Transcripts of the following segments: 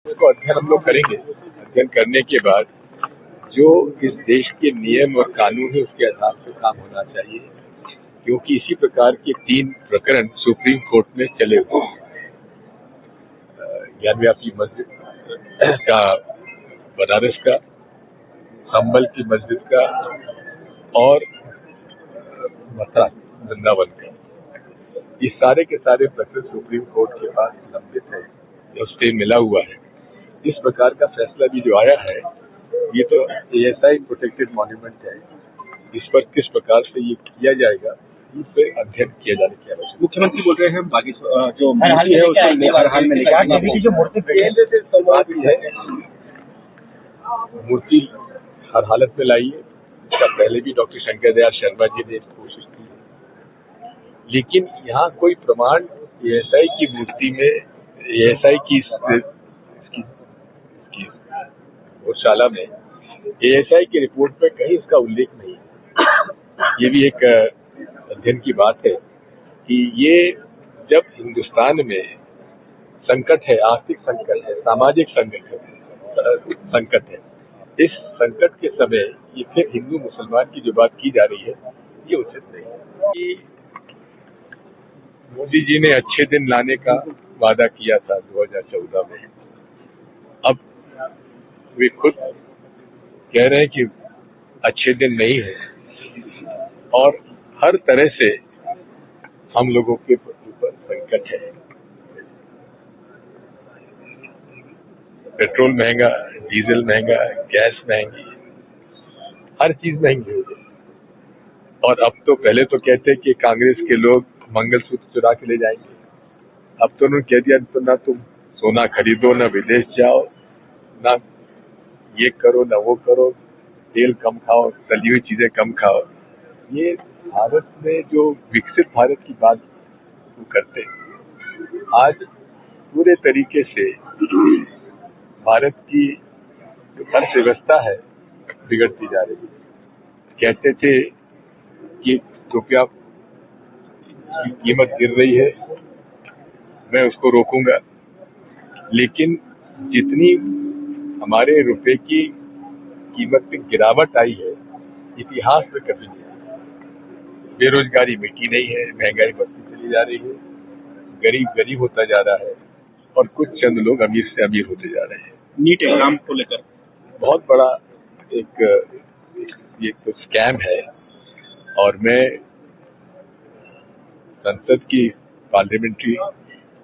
इसको अध्ययन हम लोग करेंगे। अध्ययन करने के बाद जो इस देश के नियम और कानून है उसके आधार पर काम होना चाहिए, क्योंकि इसी प्रकार के 3 प्रकरण सुप्रीम कोर्ट में चले हुए हैं। 11वीं की मस्जिद का, बनारस का, संभल की मस्जिद का और मथुरा वृंदावन का। ये सारे के सारे प्रकरण सुप्रीम कोर्ट के पास लंबित है, जो स्टे मिला हुआ है। इस प्रकार का फैसला भी जो आया है, ये तो ASI प्रोटेक्टेड मॉन्यूमेंट है। इस पर किस प्रकार से ये किया जाएगा, इस पर अध्ययन किया जाने की आवश्यकता है। मुख्यमंत्री बोल रहे हैं बाकी जो मूर्ति है उसको हर हाल में लेकर जो मूर्ति मूर्ति हर हालत में लाइए। इसका पहले भी डॉक्टर शंकर दयाल शर्मा जी ने कोशिश की, लेकिन यहाँ कोई प्रमाण ASI की मूर्ति में, ASI की गौशाला में ASI की रिपोर्ट में कहीं इसका उल्लेख नहीं है। ये भी एक अध्ययन की बात है कि ये जब हिंदुस्तान में संकट है, आर्थिक संकट है, सामाजिक संकट है, इस संकट के समय ये फिर हिंदू मुसलमान की जो बात की जा रही है, ये उचित नहीं है। कि मोदी जी ने अच्छे दिन लाने का वादा किया था 2014 में, अब वे खुद कह रहे हैं कि अच्छे दिन नहीं है और हर तरह से हम लोगों के ऊपर संकट है। पेट्रोल महंगा, डीजल महंगा, गैस महंगी, हर चीज महंगी हो गई। और अब तो पहले तो कहते कि कांग्रेस के लोग मंगलसूत्र चुरा के ले जाएंगे, अब तो उन्होंने कह दिया तो ना तुम सोना खरीदो, ना विदेश जाओ, ना ये करो ना वो करो, तेल कम खाओ, तली हुई चीजें कम खाओ। ये भारत में जो विकसित भारत की बात करते हैं, आज पूरे तरीके से भारत की जो अर्थव्यवस्था है बिगड़ती जा रही है। कहते थे कि रुपया की कीमत गिर रही है, मैं उसको रोकूंगा, लेकिन जितनी हमारे रुपए की कीमत में गिरावट आई है, इतिहास में कभी नहीं आई। बेरोजगारी मिटी नहीं है, महंगाई बढ़ती चली जा रही है, गरीब गरीब होता जा रहा है और कुछ चंद लोग अमीर से अमीर होते जा रहे हैं। नीट एग्जाम को लेकर बहुत बड़ा ये तो स्कैम है और मैं संसद की पार्लियामेंट्री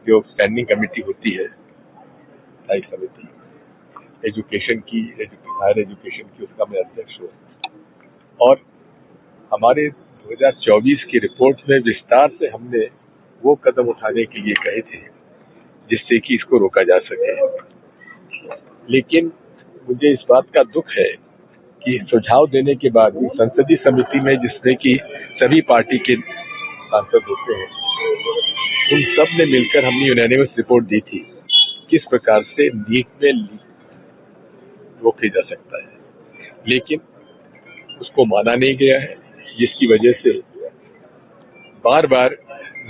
जो स्टैंडिंग कमेटी होती है, स्थायी समिति एजुकेशन की, हायर एजुकेशन की, उसका मैं अध्यक्ष हूँ और हमारे 2024 की रिपोर्ट में विस्तार से हमने वो कदम उठाने के लिए कहे थे जिससे कि इसको रोका जा सके। लेकिन मुझे इस बात का दुख है कि सुझाव देने के बाद भी संसदीय समिति में, जिसमें कि सभी पार्टी के सांसद होते हैं, उन सब ने मिलकर हमने यूनानिमस रिपोर्ट दी थी किस प्रकार से नीट में रोके जा सकता है, लेकिन उसको माना नहीं गया है, जिसकी वजह से बार बार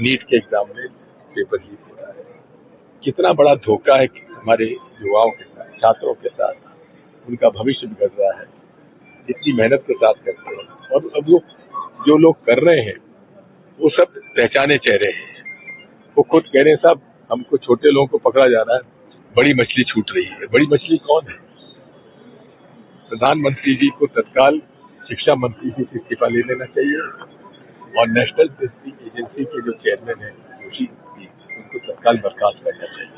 नीट के एग्जाम में पेपर लीक हो रहा है। कितना बड़ा धोखा है हमारे युवाओं के साथ, छात्रों के साथ, उनका भविष्य बिगड़ रहा है। इतनी मेहनत के साथ करते हैं और अब जो लोग कर रहे हैं वो सब पहचाने चेहरे हैं। वो खुद कह रहे हैं साहब हमको छोटे लोगों को पकड़ा जा रहा है, बड़ी मछली छूट रही है। बड़ी मछली कौन है? प्रधानमंत्री जी को तत्काल शिक्षा मंत्री जी से इस्तीफा ले लेना चाहिए और नेशनल टेस्टिंग एजेंसी के जो चेयरमैन है जोशी जी, उनको तत्काल बर्खास्त करना चाहिए।